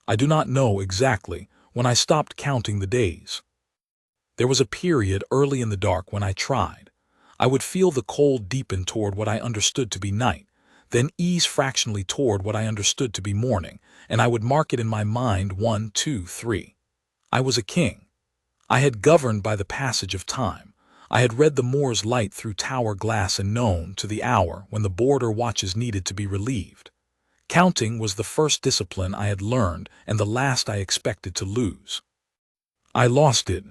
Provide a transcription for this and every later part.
I do not know exactly when I stopped counting the days. There was a period early in the dark when I tried. I would feel the cold deepen toward what I understood to be night, then ease fractionally toward what I understood to be morning, and I would mark it in my mind 1, 2, 3. I was a king. I had governed by the passage of time. I had read the Moor's light through tower glass and known to the hour when the border watches needed to be relieved. Counting was the first discipline I had learned and the last I expected to lose. I lost it.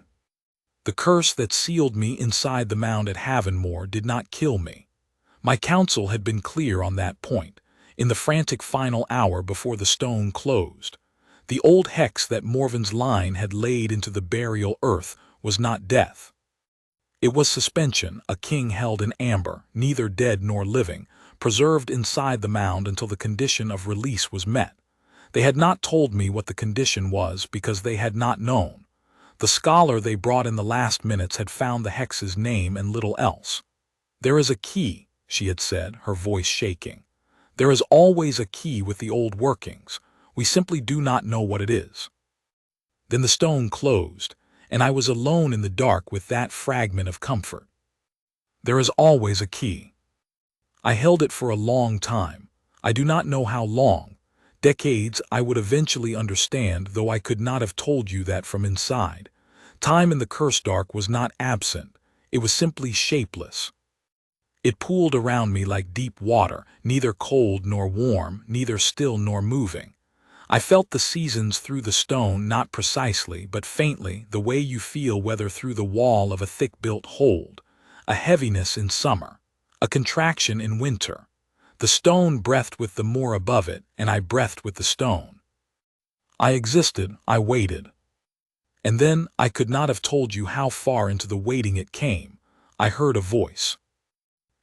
The curse that sealed me inside the mound at Havenmore did not kill me. My counsel had been clear on that point, in the frantic final hour before the stone closed. The old hex that Morven's line had laid into the burial earth was not death. It was suspension, a king held in amber, neither dead nor living, preserved inside the mound until the condition of release was met. They had not told me what the condition was because they had not known. The scholar they brought in the last minutes had found the hex's name and little else. "There is a key," she had said, her voice shaking. "There is always a key with the old workings. We simply do not know what it is." Then the stone closed, and I was alone in the dark with that fragment of comfort. There is always a key. I held it for a long time. I do not know how long. Decades I would eventually understand, though I could not have told you that from inside. Time in the cursed dark was not absent. It was simply shapeless. It pooled around me like deep water, neither cold nor warm, neither still nor moving. I felt the seasons through the stone, not precisely, but faintly, the way you feel weather through the wall of a thick-built hold. A heaviness in summer, a contraction in winter. The stone breathed with the moor above it, and I breathed with the stone. I existed, I waited. And then I could not have told you how far into the waiting it came. I heard a voice.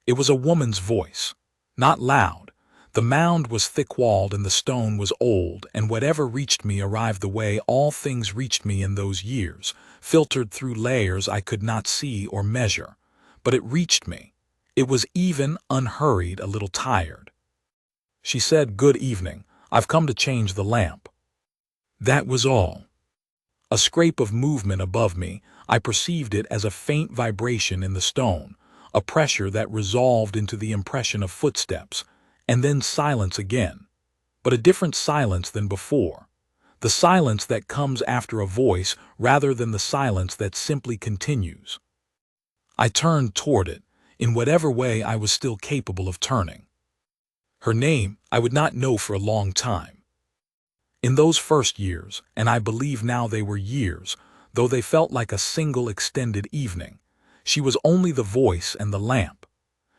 It was a woman's voice, not loud. The mound was thick-walled and the stone was old, and whatever reached me arrived the way all things reached me in those years, filtered through layers I could not see or measure. But it reached me. It was even, unhurried, a little tired. She said, "Good evening. I've come to change the lamp." That was all. A scrape of movement above me, I perceived it as a faint vibration in the stone, a pressure that resolved into the impression of footsteps, and then silence again. But a different silence than before. The silence that comes after a voice rather than the silence that simply continues. I turned toward it, in whatever way I was still capable of turning. Her name I would not know for a long time. In those first years, and I believe now they were years, though they felt like a single extended evening, she was only the voice and the lamp.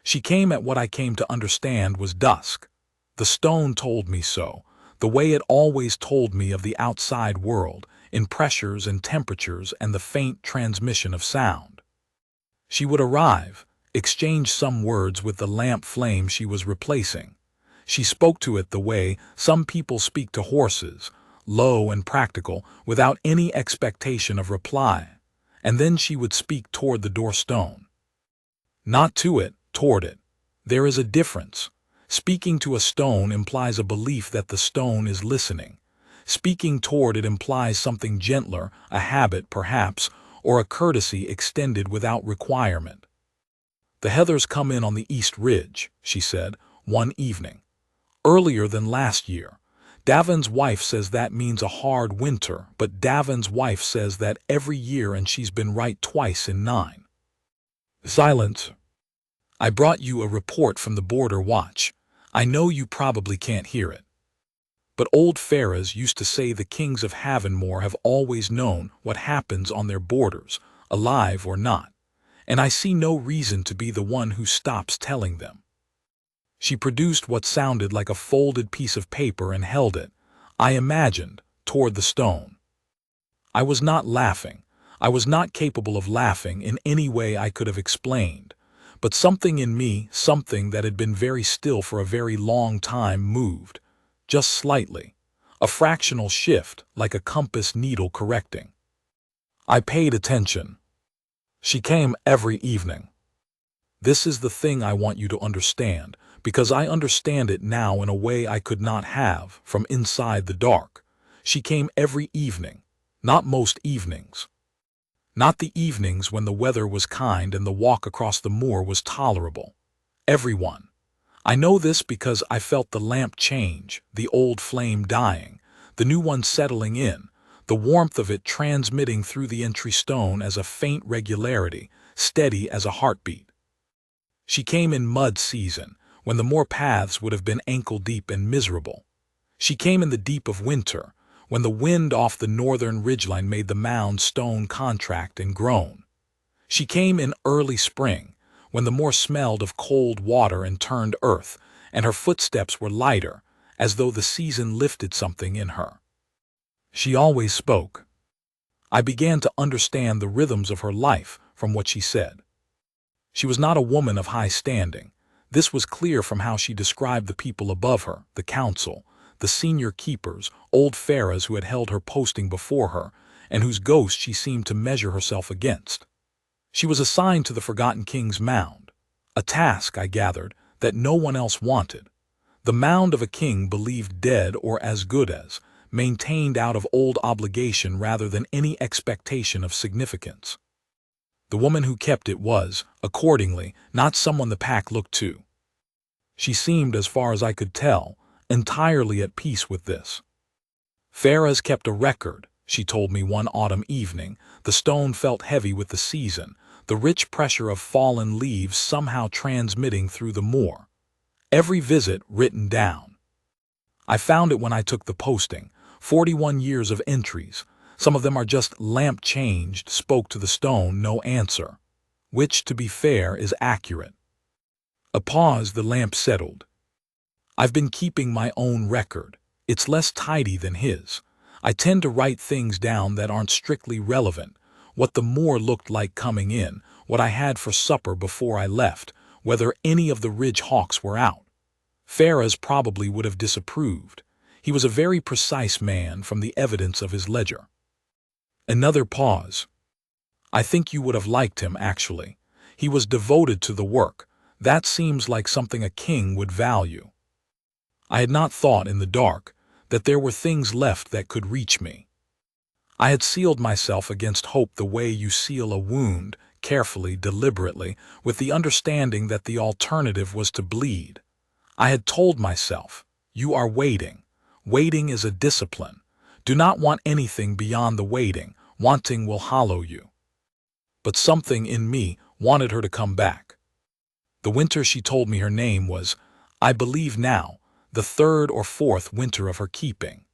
She came at what I came to understand was dusk. The stone told me so, the way it always told me of the outside world, in pressures and temperatures and the faint transmission of sound. She would arrive, exchange some words with the lamp flame she was replacing. She spoke to it the way some people speak to horses, low and practical, without any expectation of reply, and then she would speak toward the doorstone. Not to it, toward it. There is a difference. Speaking to a stone implies a belief that the stone is listening. Speaking toward it implies something gentler, a habit perhaps, or a courtesy extended without requirement. "The heathers come in on the east ridge," she said, one evening. "Earlier than last year. Davin's wife says that means a hard winter, but Davin's wife says that every year and she's been right twice in 9. Silence. I brought you a report from the border watch. I know you probably can't hear it. But old Ferrers used to say the kings of Havenmore have always known what happens on their borders, alive or not, and I see no reason to be the one who stops telling them." She produced what sounded like a folded piece of paper and held it, I imagined, toward the stone. I was not laughing. I was not capable of laughing in any way I could have explained. But something in me, something that had been very still for a very long time, moved, just slightly, a fractional shift like a compass needle correcting. I paid attention. She came every evening. This is the thing I want you to understand, because I understand it now in a way I could not have from inside the dark. She came every evening, not most evenings. Not the evenings when the weather was kind and the walk across the moor was tolerable. Everyone. I know this because I felt the lamp change, the old flame dying, the new one settling in, the warmth of it transmitting through the entry stone as a faint regularity, steady as a heartbeat. She came in mud season, when the moor paths would have been ankle-deep and miserable. She came in the deep of winter, when the wind off the northern ridgeline made the mound stone contract and groan. She came in early spring, when the moor smelled of cold water and turned earth, and her footsteps were lighter, as though the season lifted something in her. She always spoke. I began to understand the rhythms of her life from what she said. She was not a woman of high standing. This was clear from how she described the people above her, the council, the senior keepers, old pharaohs who had held her posting before her, and whose ghost she seemed to measure herself against. She was assigned to the Forgotten King's mound, a task, I gathered, that no one else wanted. The mound of a king believed dead or as good as, maintained out of old obligation rather than any expectation of significance. The woman who kept it was, accordingly, not someone the pack looked to. She seemed, as far as I could tell, entirely at peace with this. Pharaohs kept a record, she told me one autumn evening. The stone felt heavy with the season, the rich pressure of fallen leaves somehow transmitting through the moor. Every visit written down. I found it when I took the posting, 41 years of entries. Some of them are just lamp changed, spoke to the stone, no answer. Which, to be fair, is accurate. A pause, the lamp settled. I've been keeping my own record. It's less tidy than his. I tend to write things down that aren't strictly relevant. What the moor looked like coming in, what I had for supper before I left, whether any of the ridge hawks were out. Pharaohs probably would have disapproved. He was a very precise man from the evidence of his ledger. Another pause. I think you would have liked him, actually. He was devoted to the work. That seems like something a king would value. I had not thought in the dark that there were things left that could reach me. I had sealed myself against hope the way you seal a wound, carefully, deliberately, with the understanding that the alternative was to bleed. I had told myself, you are waiting. Waiting is a discipline. Do not want anything beyond the waiting. Wanting will hollow you. But something in me wanted her to come back. The winter she told me her name was, I believe now, the third or fourth winter of her keeping.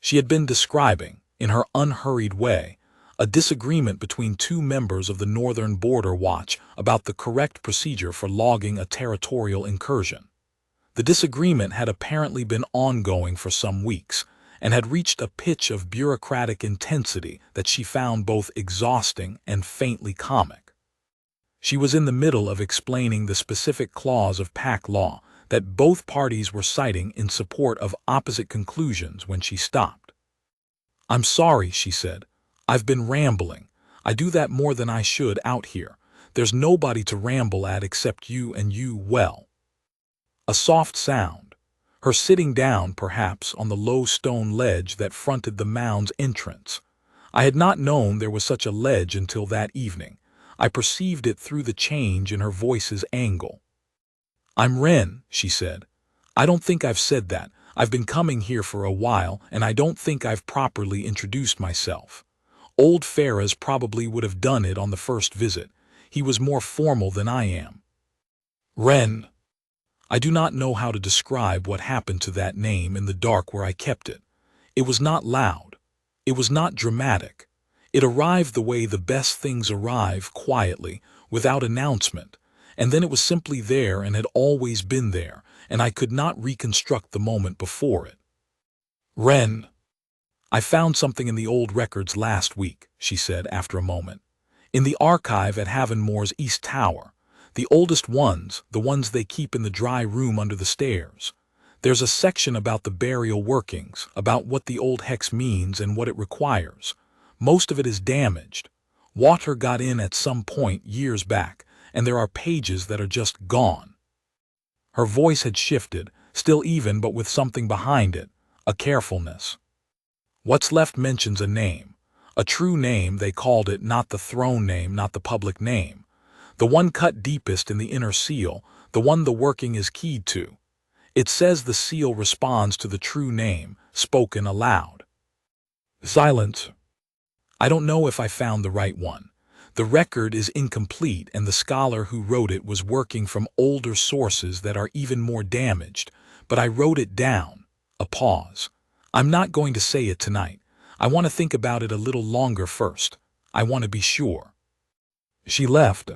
She had been describing, in her unhurried way, a disagreement between two members of the Northern Border Watch about the correct procedure for logging a territorial incursion. The disagreement had apparently been ongoing for some weeks, and had reached a pitch of bureaucratic intensity that she found both exhausting and faintly comic. She was in the middle of explaining the specific clause of pack law that both parties were citing in support of opposite conclusions when she stopped. I'm sorry, she said. I've been rambling. I do that more than I should out here. There's nobody to ramble at except you and you well. A soft sound. Her sitting down, perhaps, on the low stone ledge that fronted the mound's entrance. I had not known there was such a ledge until that evening. I perceived it through the change in her voice's angle. I'm Wren, she said. I don't think I've said that. I've been coming here for a while, and I don't think I've properly introduced myself. Old Pharaohs probably would have done it on the first visit. He was more formal than I am. Wren. I do not know how to describe what happened to that name in the dark where I kept it. It was not loud. It was not dramatic. It arrived the way the best things arrive, quietly, without announcement, and then it was simply there and had always been there, and I could not reconstruct the moment before it. Wren. I found something in the old records last week, she said after a moment. In the archive at Havenmore's East Tower. The oldest ones, the ones they keep in the dry room under the stairs. There's a section about the burial workings, about what the old hex means and what it requires. Most of it is damaged. Water got in at some point years back, and there are pages that are just gone. Her voice had shifted, still even but with something behind it, a carefulness. What's left mentions a name. A true name, they called it, not the throne name, not the public name. The one cut deepest in the inner seal, the one the working is keyed to. It says the seal responds to the true name, spoken aloud. Silence. I don't know if I found the right one. The record is incomplete, and the scholar who wrote it was working from older sources that are even more damaged, but I wrote it down. A pause. I'm not going to say it tonight. I want to think about it a little longer first. I want to be sure. She left.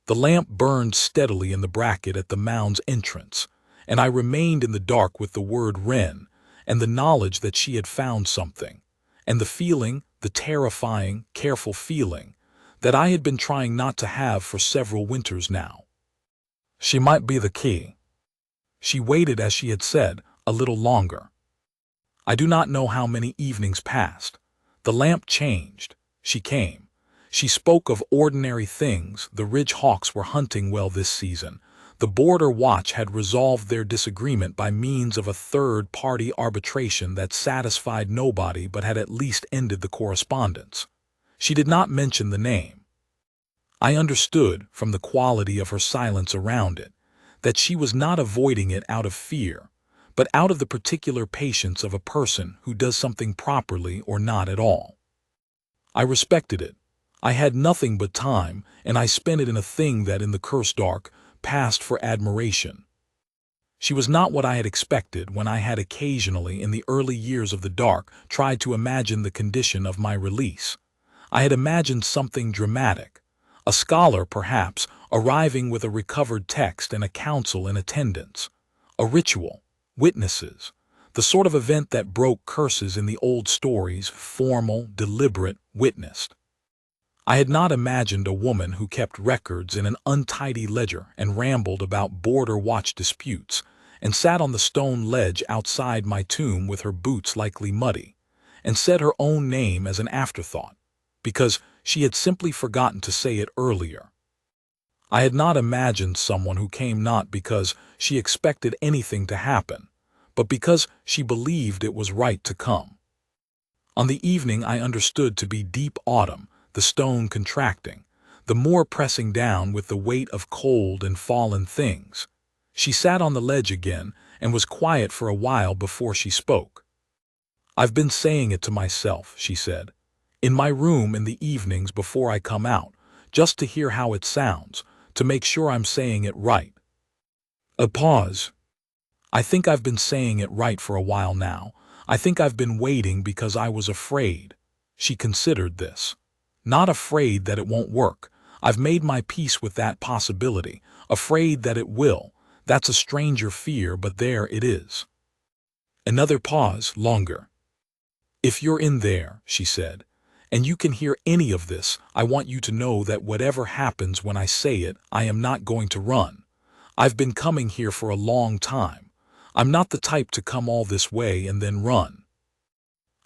The lamp burned steadily in the bracket at the mound's entrance, and I remained in the dark with the word Wren, and the knowledge that she had found something, and the feeling, the terrifying, careful feeling, that I had been trying not to have for several winters now. She might be the key. She waited, as she had said, a little longer. I do not know how many evenings passed. The lamp changed. She came. She spoke of ordinary things. The Ridge Hawks were hunting well this season. The Border Watch had resolved their disagreement by means of a third-party arbitration that satisfied nobody but had at least ended the correspondence. She did not mention the name. I understood, from the quality of her silence around it, that she was not avoiding it out of fear, but out of the particular patience of a person who does something properly or not at all. I respected it. I had nothing but time, and I spent it in a thing that, in the cursed dark, passed for admiration. She was not what I had expected when I had occasionally, in the early years of the dark, tried to imagine the condition of my release. I had imagined something dramatic, a scholar, perhaps, arriving with a recovered text and a council in attendance, a ritual, witnesses, the sort of event that broke curses in the old stories, formal, deliberate, witnessed. I had not imagined a woman who kept records in an untidy ledger and rambled about border watch disputes, and sat on the stone ledge outside my tomb with her boots likely muddy, and said her own name as an afterthought, because she had simply forgotten to say it earlier. I had not imagined someone who came not because she expected anything to happen, but because she believed it was right to come. On the evening I understood to be deep autumn, the stone contracting, the moor pressing down with the weight of cold and fallen things, she sat on the ledge again and was quiet for a while before she spoke. "I've been saying it to myself," she said, "in my room in the evenings before I come out, just to hear how it sounds, to make sure I'm saying it right." A pause. "I think I've been saying it right for a while now. I think I've been waiting because I was afraid." She considered this. "Not afraid that it won't work. I've made my peace with that possibility. Afraid that it will. That's a stranger fear, but there it is." Another pause, longer. "If you're in there," she said, "and you can hear any of this, I want you to know that whatever happens when I say it, I am not going to run. I've been coming here for a long time. I'm not the type to come all this way and then run."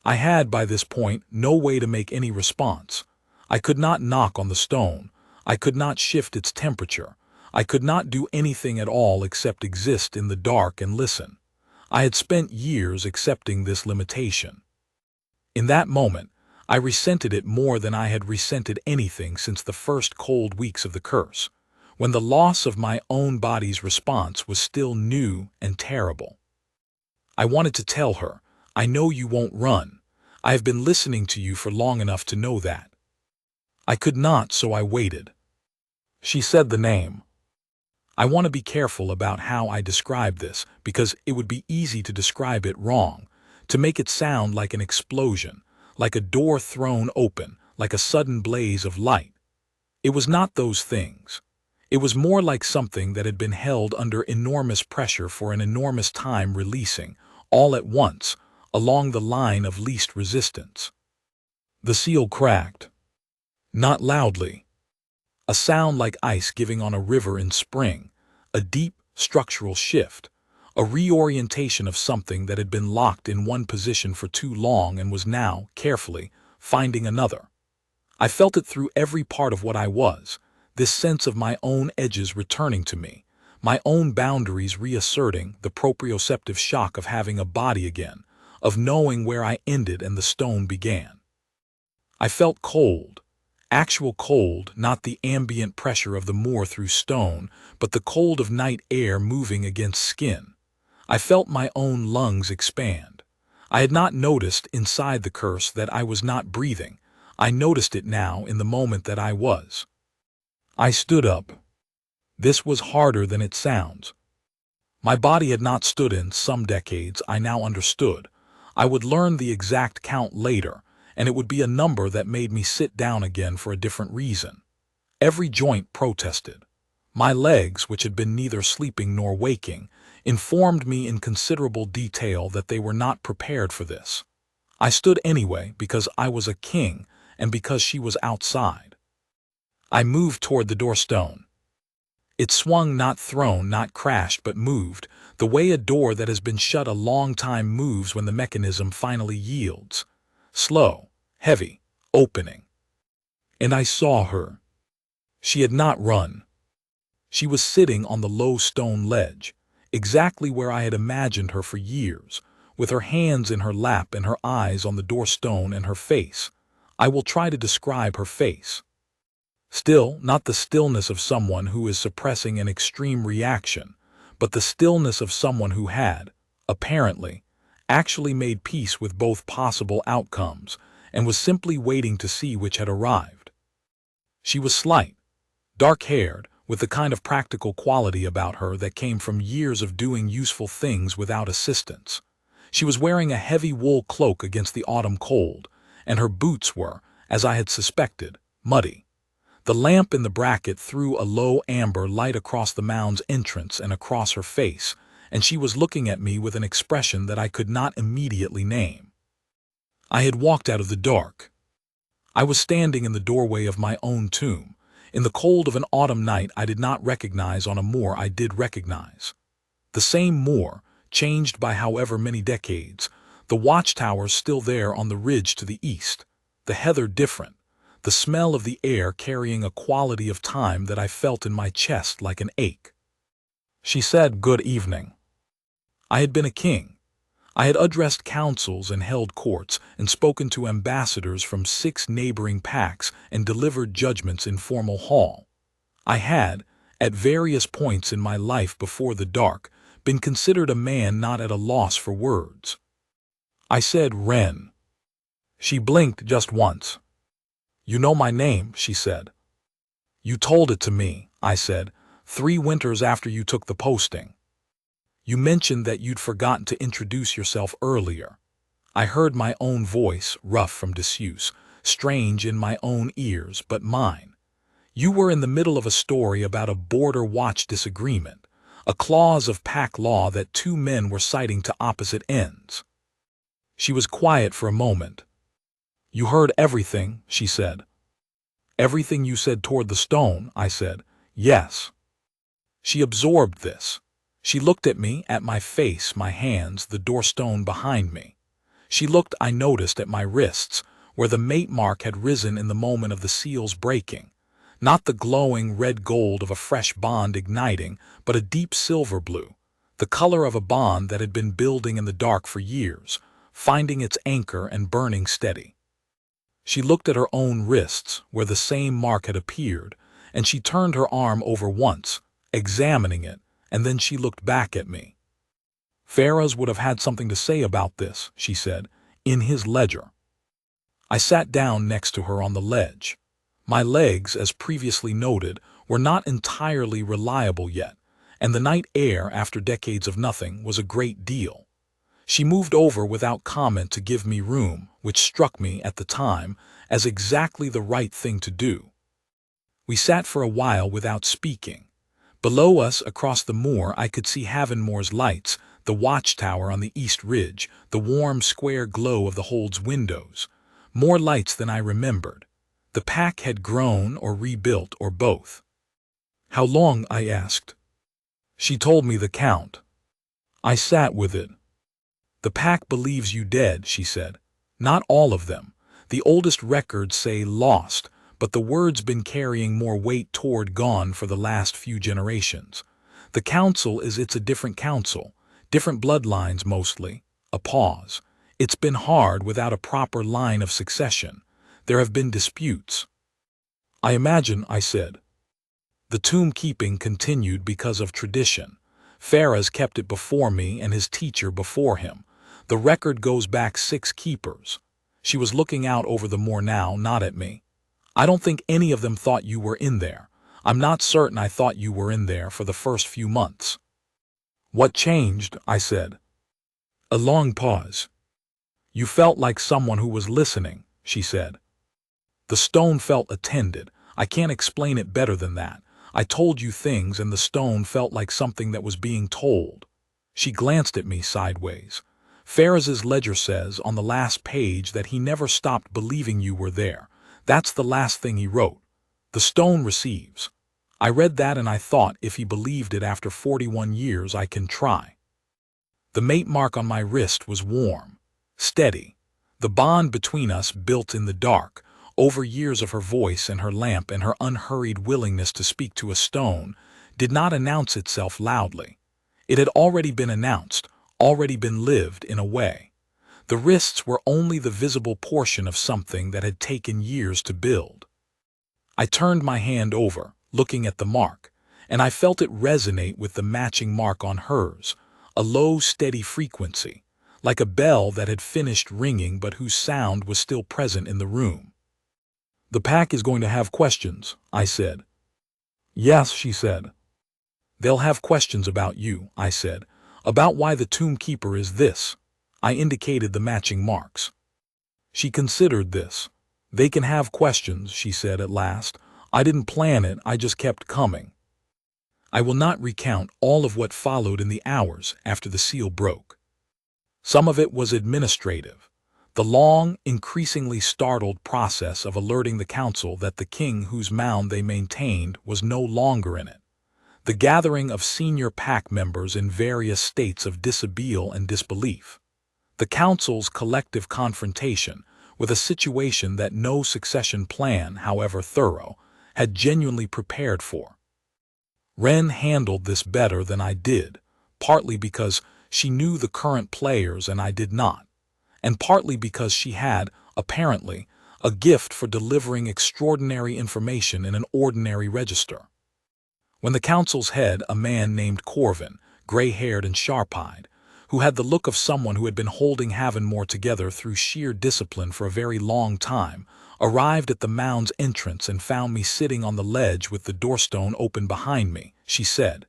I had, by this point, no way to make any response. I could not knock on the stone. I could not shift its temperature. I could not do anything at all except exist in the dark and listen. I had spent years accepting this limitation. In that moment, I resented it more than I had resented anything since the first cold weeks of the curse, when the loss of my own body's response was still new and terrible. I wanted to tell her, "I know you won't run. I have been listening to you for long enough to know that." I could not, so I waited. She said the name. I want to be careful about how I describe this, because it would be easy to describe it wrong, to make it sound like an explosion, like a door thrown open, like a sudden blaze of light. It was not those things. It was more like something that had been held under enormous pressure for an enormous time, releasing, all at once, along the line of least resistance. The seal cracked. Not loudly. A sound like ice giving on a river in spring, a deep, structural shift, a reorientation of something that had been locked in one position for too long and was now, carefully, finding another. I felt it through every part of what I was, this sense of my own edges returning to me, my own boundaries reasserting, the proprioceptive shock of having a body again, of knowing where I ended and the stone began. I felt cold, actual cold, not the ambient pressure of the moor through stone, but the cold of night air moving against skin. I felt my own lungs expand. I had not noticed inside the curse that I was not breathing. I noticed it now in the moment that I was. I stood up. This was harder than it sounds. My body had not stood in some decades, I now understood. I would learn the exact count later, and it would be a number that made me sit down again for a different reason. Every joint protested. My legs, which had been neither sleeping nor waking, informed me in considerable detail that they were not prepared for this. I stood anyway because I was a king and because she was outside. I moved toward the doorstone. It swung, not thrown, not crashed, but moved, the way a door that has been shut a long time moves when the mechanism finally yields. Slow, heavy, opening. And I saw her. She had not run. She was sitting on the low stone ledge, exactly where I had imagined her for years, with her hands in her lap and her eyes on the doorstone and her face. I will try to describe her face. Still, not the stillness of someone who is suppressing an extreme reaction, but the stillness of someone who had, apparently, actually made peace with both possible outcomes and was simply waiting to see which had arrived. She was slight, dark-haired, with the kind of practical quality about her that came from years of doing useful things without assistance. She was wearing a heavy wool cloak against the autumn cold, and her boots were, as I had suspected, muddy. The lamp in the bracket threw a low amber light across the mound's entrance and across her face, and she was looking at me with an expression that I could not immediately name. I had walked out of the dark. I was standing in the doorway of my own tomb. In the cold of an autumn night I did not recognize on a moor I did recognize. The same moor, changed by however many decades, the watchtowers still there on the ridge to the east, the heather different, the smell of the air carrying a quality of time that I felt in my chest like an ache. She said, "Good evening." I had been a king. I had addressed councils and held courts and spoken to ambassadors from 6 neighboring pacts and delivered judgments in formal hall. I had, at various points in my life before the dark, been considered a man not at a loss for words. I said, "Wren." She blinked just once. "You know my name," she said. "You told it to me," I said, 3 winters after you took the posting. "You mentioned that you'd forgotten to introduce yourself earlier." I heard my own voice, rough from disuse, strange in my own ears, but mine. "You were in the middle of a story about a border watch disagreement, a clause of pack law that 2 men were citing to opposite ends." She was quiet for a moment. "You heard everything," she said. "Everything you said toward the stone," I said. "Yes." She absorbed this. She looked at me, at my face, my hands, the doorstone behind me. She looked, I noticed, at my wrists, where the mate mark had risen in the moment of the seal's breaking. Not the glowing red gold of a fresh bond igniting, but a deep silver blue, the color of a bond that had been building in the dark for years, finding its anchor and burning steady. She looked at her own wrists, where the same mark had appeared, and she turned her arm over once, examining it, and then she looked back at me. "Ferraz would have had something to say about this," she said, "in his ledger." I sat down next to her on the ledge. My legs, as previously noted, were not entirely reliable yet, and the night air, after decades of nothing, was a great deal. She moved over without comment to give me room, which struck me, at the time, as exactly the right thing to do. We sat for a while without speaking. Below us, across the moor, I could see Havenmore's lights, the watchtower on the east ridge, the warm, square glow of the hold's windows. More lights than I remembered. The pack had grown or rebuilt or both. "How long?" I asked. She told me the count. I sat with it. "The pack believes you dead," she said. "Not all of them. The oldest records say lost, but the word's been carrying more weight toward gone for the last few generations. The council is it's a different council, different bloodlines mostly." A pause. It's been hard without a proper line of succession. There have been disputes. I imagine, I said. The tomb keeping continued because of tradition. Faraz kept it before me and his teacher before him. The record goes back 6 keepers. She was looking out over the moor now, not at me. I don't think any of them thought you were in there. I'm not certain I thought you were in there for the first few months. What changed? I said. A long pause. You felt like someone who was listening, she said. The stone felt attended. I can't explain it better than that. I told you things and the stone felt like something that was being told. She glanced at me sideways. Faraz's ledger says on the last page that he never stopped believing you were there. That's the last thing he wrote. The stone receives. I read that and I thought if he believed it after 41 years I can try. The mate mark on my wrist was warm, steady. The bond between us built in the dark, over years of her voice and her lamp and her unhurried willingness to speak to a stone, did not announce itself loudly. It had already been announced, already been lived in a way. The wrists were only the visible portion of something that had taken years to build. I turned my hand over, looking at the mark, and I felt it resonate with the matching mark on hers, a low, steady frequency, like a bell that had finished ringing but whose sound was still present in the room. The pack is going to have questions, I said. Yes, she said. They'll have questions about you, I said, about why the tomb keeper is this. I indicated the matching marks. She considered this. They can have questions, she said at last. I didn't plan it, I just kept coming. I will not recount all of what followed in the hours after the seal broke. Some of it was administrative. The long, increasingly startled process of alerting the council that the king whose mound they maintained was no longer in it. The gathering of senior pack members in various states of dishabille and disbelief. The council's collective confrontation with a situation that no succession plan, however thorough, had genuinely prepared for. Wren handled this better than I did, partly because she knew the current players and I did not, and partly because she had, apparently, a gift for delivering extraordinary information in an ordinary register. When the council's head, a man named Corvin, gray-haired and sharp-eyed, who had the look of someone who had been holding Havonmore together through sheer discipline for a very long time, arrived at the mound's entrance and found me sitting on the ledge with the doorstone open behind me, she said,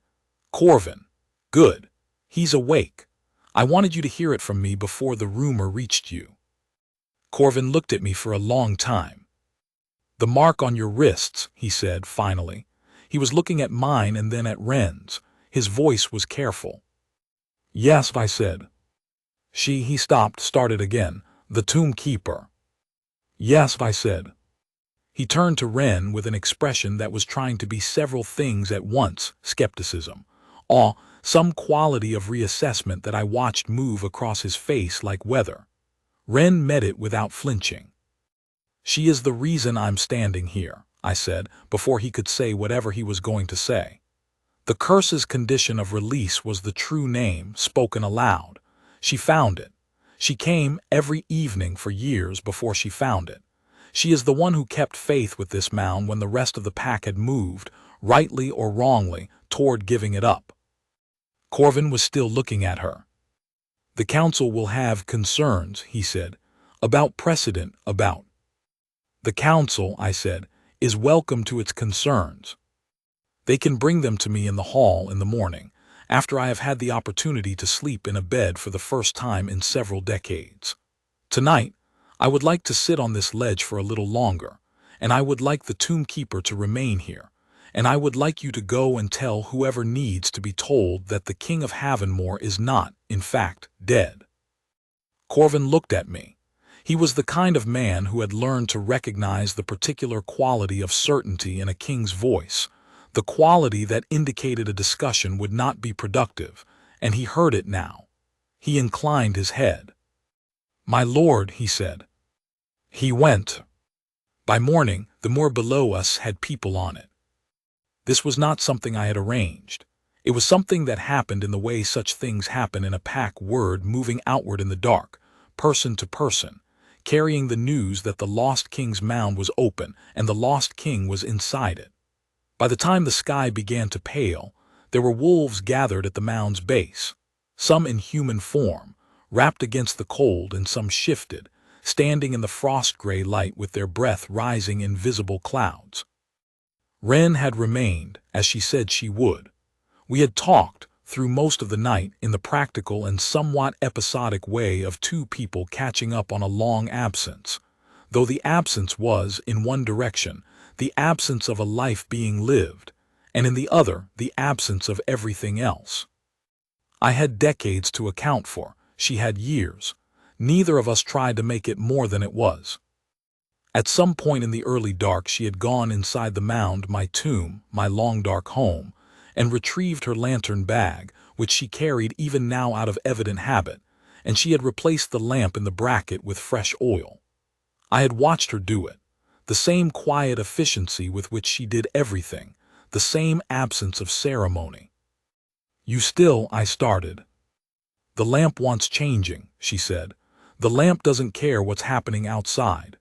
"Corvin, good. He's awake. I wanted you to hear it from me before the rumor reached you." Corvin looked at me for a long time. "The mark on your wrists," he said finally. He was looking at mine and then at Wren's. His voice was careful. "Yes," I said. He stopped, started again. "The tomb keeper." "Yes," I said. He turned to Wren with an expression that was trying to be several things at once: skepticism, awe, some quality of reassessment that I watched move across his face like weather. Wren met it without flinching. "She is the reason I'm standing here," I said, before he could say whatever he was going to say. The curse's condition of release was the true name, spoken aloud. She found it. She came every evening for years before she found it. She is the one who kept faith with this mound when the rest of the pack had moved, rightly or wrongly, toward giving it up. Corvin was still looking at her. "The council will have concerns," he said, "about precedent, about—" "The council," I said, "is welcome to its concerns. They can bring them to me in the hall in the morning, after I have had the opportunity to sleep in a bed for the first time in several decades. Tonight, I would like to sit on this ledge for a little longer, and I would like the tomb keeper to remain here, and I would like you to go and tell whoever needs to be told that the King of Havonmore is not, in fact, dead." Corvin looked at me. He was the kind of man who had learned to recognize the particular quality of certainty in a king's voice, the quality that indicated a discussion would not be productive, and he heard it now. He inclined his head. "My lord," he said. He went. By morning, the moor below us had people on it. This was not something I had arranged. It was something that happened in the way such things happen in a pack, word moving outward in the dark, person to person, carrying the news that the Lost King's mound was open and the Lost King was inside it. By the time the sky began to pale, there were wolves gathered at the mound's base, some in human form, wrapped against the cold, and some shifted, standing in the frost-gray light with their breath rising in visible clouds. Wren had remained, as she said she would. We had talked, through most of the night, in the practical and somewhat episodic way of two people catching up on a long absence, though the absence was, in one direction, the absence of a life being lived, and in the other, the absence of everything else. I had decades to account for, she had years. Neither of us tried to make it more than it was. At some point in the early dark she had gone inside the mound, my tomb, my long dark home, and retrieved her lantern bag, which she carried even now out of evident habit, and she had replaced the lamp in the bracket with fresh oil. I had watched her do it, the same quiet efficiency with which she did everything, the same absence of ceremony. "You still," I started. "The lamp wants changing," she said. "The lamp doesn't care what's happening outside."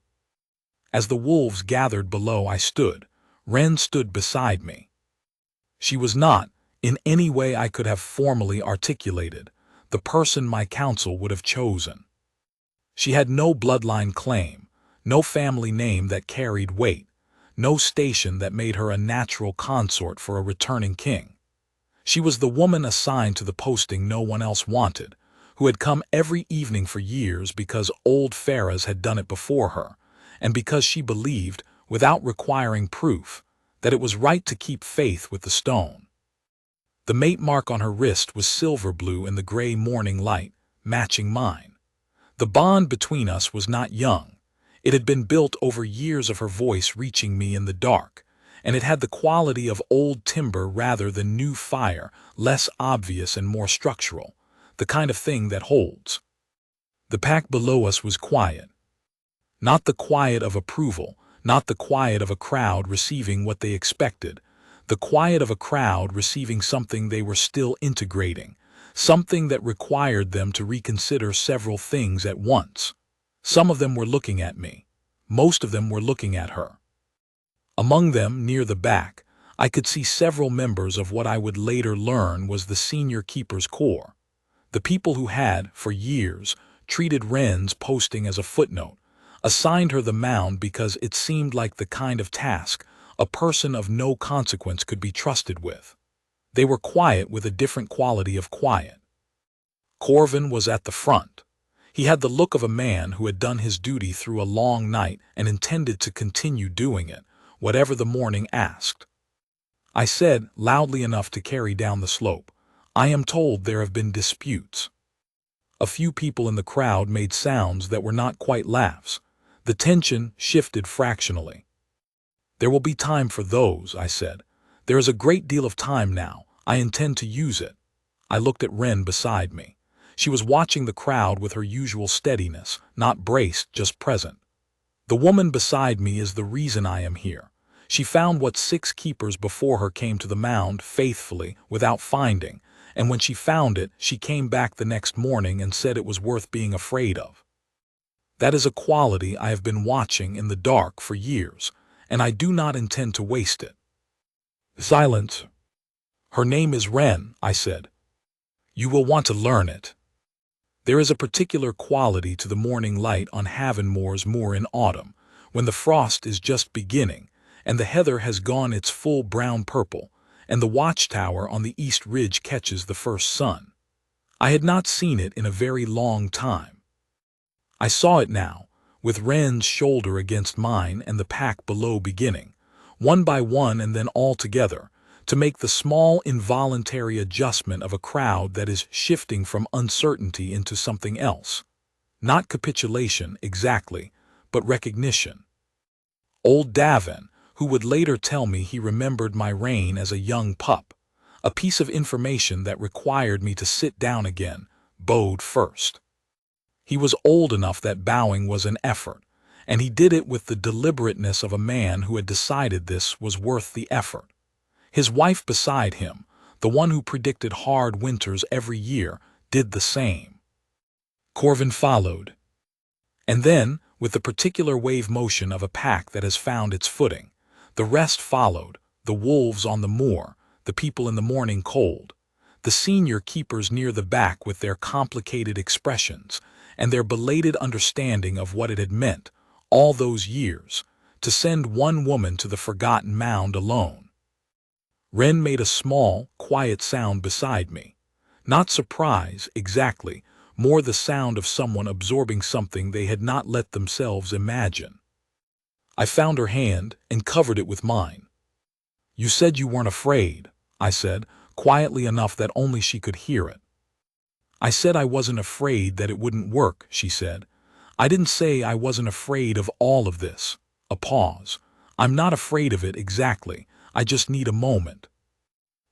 As the wolves gathered below, I stood. Wren stood beside me. She was not, in any way I could have formally articulated, the person my counsel would have chosen. She had no bloodline claim, no family name that carried weight, no station that made her a natural consort for a returning king. She was the woman assigned to the posting no one else wanted, who had come every evening for years because old pharaohs had done it before her, and because she believed, without requiring proof, that it was right to keep faith with the stone. The mate mark on her wrist was silver blue in the gray morning light, matching mine. The bond between us was not young. It had been built over years of her voice reaching me in the dark, and it had the quality of old timber rather than new fire, less obvious and more structural, the kind of thing that holds. The pack below us was quiet. Not the quiet of approval, not the quiet of a crowd receiving what they expected, the quiet of a crowd receiving something they were still integrating, something that required them to reconsider several things at once. Some of them were looking at me. Most of them were looking at her. Among them, near the back, I could see several members of what I would later learn was the senior keeper's corps. The people who had, for years, treated Wren's posting as a footnote, assigned her the mound because it seemed like the kind of task a person of no consequence could be trusted with. They were quiet with a different quality of quiet. Corvin was at the front. He had the look of a man who had done his duty through a long night and intended to continue doing it, whatever the morning asked. I said, loudly enough to carry down the slope, "I am told there have been disputes." A few people in the crowd made sounds that were not quite laughs. The tension shifted fractionally. "There will be time for those," I said. "There is a great deal of time now. I intend to use it." I looked at Wren beside me. She was watching the crowd with her usual steadiness, not braced, just present. "The woman beside me is the reason I am here. She found what 6 keepers before her came to the mound faithfully, without finding, and when she found it, she came back the next morning and said it was worth being afraid of. That is a quality I have been watching in the dark for years, and I do not intend to waste it." Silence. "Her name is Wren," I said. "You will want to learn it. There is a particular quality to the morning light on Havenmore's moor in autumn, when the frost is just beginning, and the heather has gone its full brown-purple, and the watchtower on the east ridge catches the first sun. I had not seen it in a very long time. I saw it now, with Wren's shoulder against mine and the pack below beginning, one by one and then all together, to make the small involuntary adjustment of a crowd that is shifting from uncertainty into something else. Not capitulation, exactly, but recognition. Old Davin, who would later tell me he remembered my reign as a young pup, a piece of information that required me to sit down again, bowed first. He was old enough that bowing was an effort, and he did it with the deliberateness of a man who had decided this was worth the effort. His wife beside him, the one who predicted hard winters every year, did the same. Corvin followed. And then, with the particular wave motion of a pack that has found its footing, the rest followed, the wolves on the moor, the people in the morning cold, the senior keepers near the back with their complicated expressions and their belated understanding of what it had meant, all those years, to send one woman to the forgotten mound alone. Wren made a small, quiet sound beside me. Not surprise, exactly, more the sound of someone absorbing something they had not let themselves imagine. I found her hand and covered it with mine. "You said you weren't afraid," I said, quietly enough that only she could hear it. "I said I wasn't afraid that it wouldn't work," she said. "I didn't say I wasn't afraid of all of this." A pause. "I'm not afraid of it exactly. I just need a moment."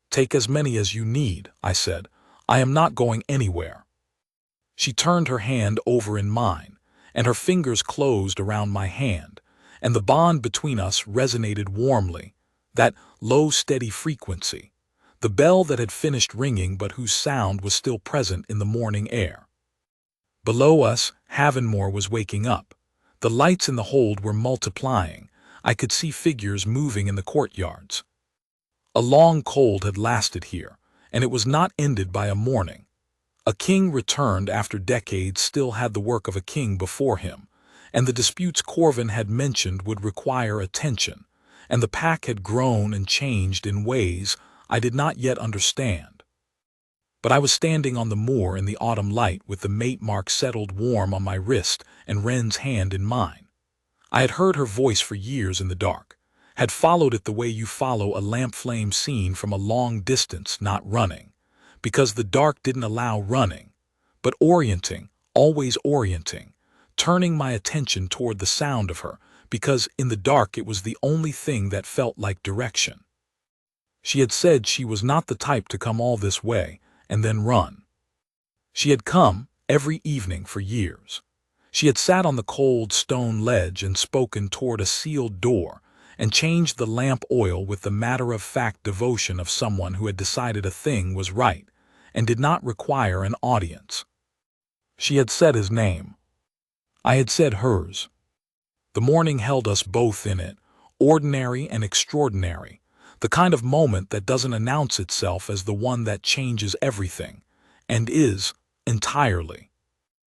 "Take as many as you need," I said. "I am not going anywhere." She turned her hand over in mine, and her fingers closed around my hand, and the bond between us resonated warmly, that low, steady frequency, the bell that had finished ringing but whose sound was still present in the morning air. Below us, Havenmore was waking up. The lights in the hold were multiplying. I could see figures moving in the courtyards. A long cold had lasted here, and it was not ended by a morning. A king returned after decades still had the work of a king before him, and the disputes Corvin had mentioned would require attention, and the pack had grown and changed in ways I did not yet understand. But I was standing on the moor in the autumn light with the mate mark settled warm on my wrist and Wren's hand in mine. I had heard her voice for years in the dark, had followed it the way you follow a lamp flame seen from a long distance, not running, because the dark didn't allow running, but orienting, always orienting, turning my attention toward the sound of her, because in the dark it was the only thing that felt like direction. She had said she was not the type to come all this way and then run. She had come every evening for years. She had sat on the cold stone ledge and spoken toward a sealed door and changed the lamp oil with the matter-of-fact devotion of someone who had decided a thing was right and did not require an audience. She had said his name. I had said hers. The morning held us both in it, ordinary and extraordinary, the kind of moment that doesn't announce itself as the one that changes everything, and is, entirely,